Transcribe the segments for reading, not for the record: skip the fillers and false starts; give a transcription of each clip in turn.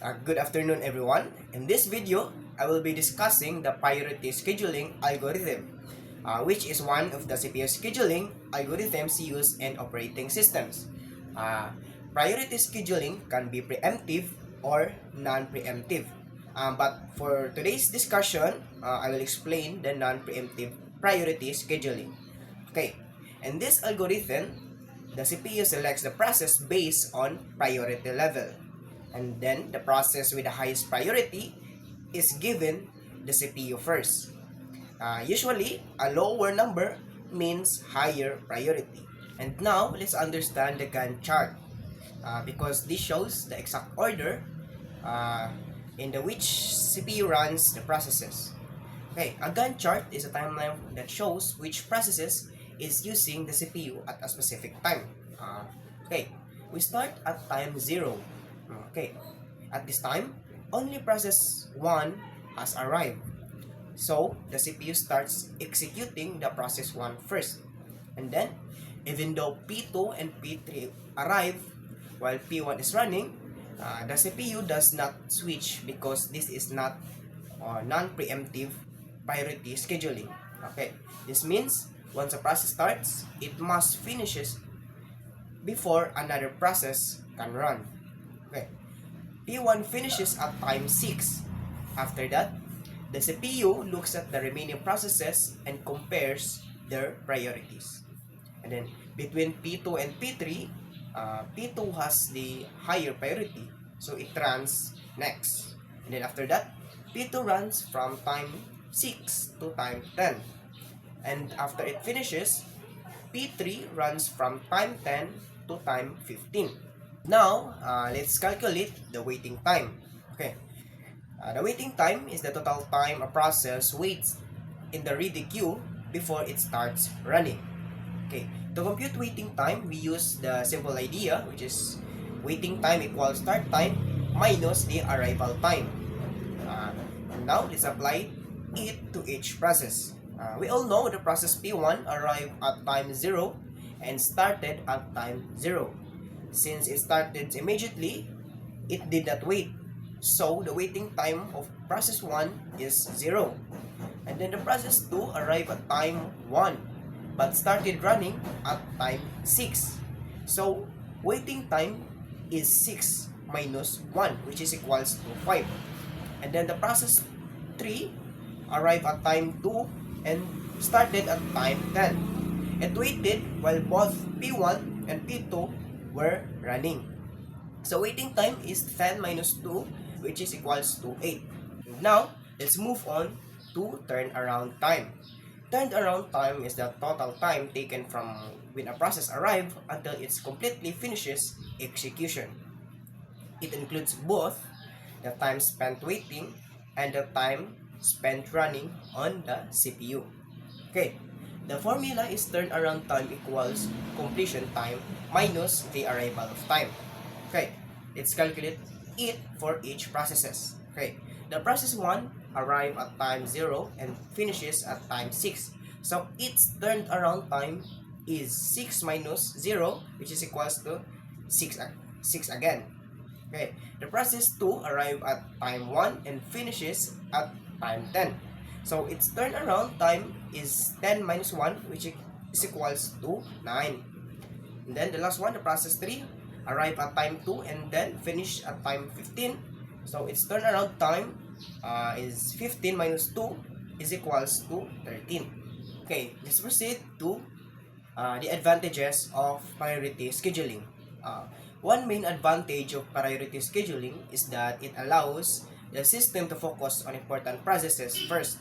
Good afternoon, everyone. In this video, I will be discussing the priority scheduling algorithm, which is one of the CPU scheduling algorithms used in operating systems. Uh, Priority scheduling can be preemptive or non-preemptive. But for today's discussion, I will explain the non-preemptive priority scheduling. Okay, in this algorithm, the CPU selects the process based on priority level. And then the process with the highest priority is given the CPU first. Usually, a lower number means higher priority. And now, let's understand the Gantt chart because this shows the exact order uh, in the which CPU runs the processes. Okay, a Gantt chart is a timeline that shows which processes is using the CPU at a specific time. Okay, we start at time 0. Okay, at this time, only process 1 has arrived. So, the CPU starts executing the process 1 first. And then, even though P2 and P3 arrive while P1 is running, the CPU does not switch because this is not non-preemptive priority scheduling. Okay, this means once a process starts, it must finish before another process can run. Okay, P1 finishes at time 6. After that, the CPU looks at the remaining processes and compares their priorities. And then between P2 and P3, P2 has the higher priority, so it runs next. And then after that, P2 runs from time 6 to time 10. And after it finishes, P3 runs from time 10 to time 15. Now, let's calculate the waiting time. Okay, the waiting time is the total time a process waits in the ready queue before it starts running. Okay, to compute waiting time, we use the simple idea, which is waiting time equals start time minus the arrival time. And now, let's apply it to each process. We all know the process P1 arrived at time 0 and started at time 0. Since it started immediately, it did not wait. So, the waiting time of process 1 is 0. And then the process 2 arrived at time 1 but started running at time 6. So, waiting time is 6 minus 1, which is equals to 5. And then the process 3 arrived at time 2 and started at time 10. It waited while both P1 and P2 were running. So waiting time is 10 minus 2, which is equals to 8. Now, let's move on to turnaround time. Turnaround time is the total time taken from when a process arrives until it completely finishes execution. It includes both the time spent waiting and the time spent running on the CPU. Okay, the formula is turnaround time equals completion time minus the arrival of time. Okay, let's calculate it for each processes. Okay, the process 1 arrives at time 0 and finishes at time 6. So its turnaround time is 6 minus 0, which is equals to 6 again. Okay, the process 2 arrives at time 1 and finishes at time 10. So its turnaround time is 10 minus 1, which is equals to 9. And then the last one, the process 3, arrive at time 2 and then finish at time 15. So its turnaround time is 15 minus 2 is equals to 13. Okay, let's proceed to the advantages of priority scheduling. One main advantage of priority scheduling is that it allows the system to focus on important processes first.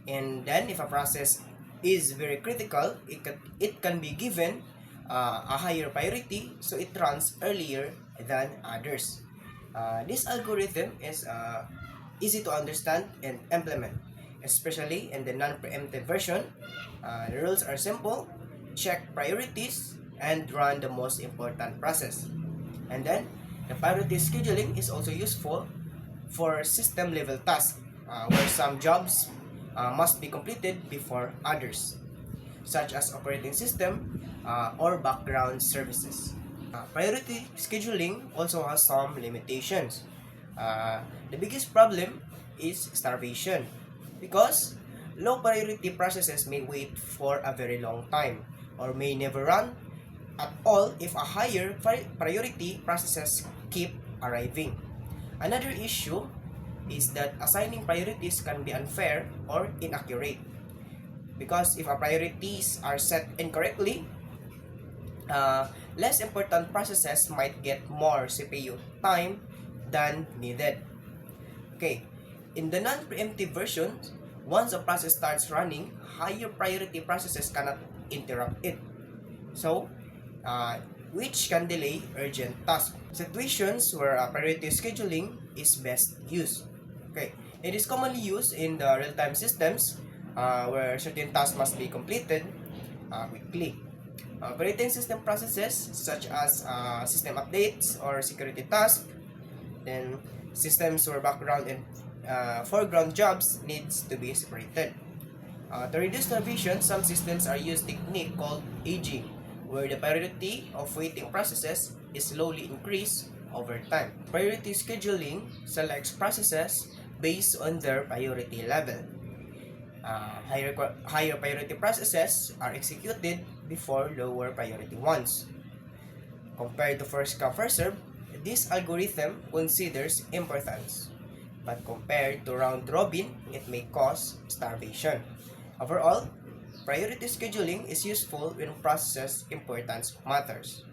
And then if a process is very critical, it can be given a higher priority, so it runs earlier than others. This algorithm is easy to understand and implement, especially in the non-preemptive version. The rules are simple: check priorities and run the most important process. And then the priority scheduling is also useful for system level tasks where some jobs must be completed before others, such as operating system or background services. Priority scheduling also has some limitations. The biggest problem is starvation, because low priority processes may wait for a very long time or may never run at all if a higher priority processes keep arriving. Another issue is that assigning priorities can be unfair or inaccurate, because if our priorities are set incorrectly, less important processes might get more CPU time than needed. Okay, in the non-preemptive version, once a process starts running, higher priority processes cannot interrupt it. So, which can delay urgent tasks. Situations where priority scheduling is best used. Okay, it is commonly used in the real-time systems where certain tasks must be completed quickly. Operating system processes such as system updates or security tasks, then systems where background and foreground jobs needs to be separated. To reduce starvation, some systems are used technique called aging, where the priority of waiting processes is slowly increased over time. Priority scheduling selects processes based on their priority level. Higher priority processes are executed before lower priority ones. Compared to first come first serve, this algorithm considers importance, but compared to round robin, it may cause starvation. Overall, priority scheduling is useful when process importance matters.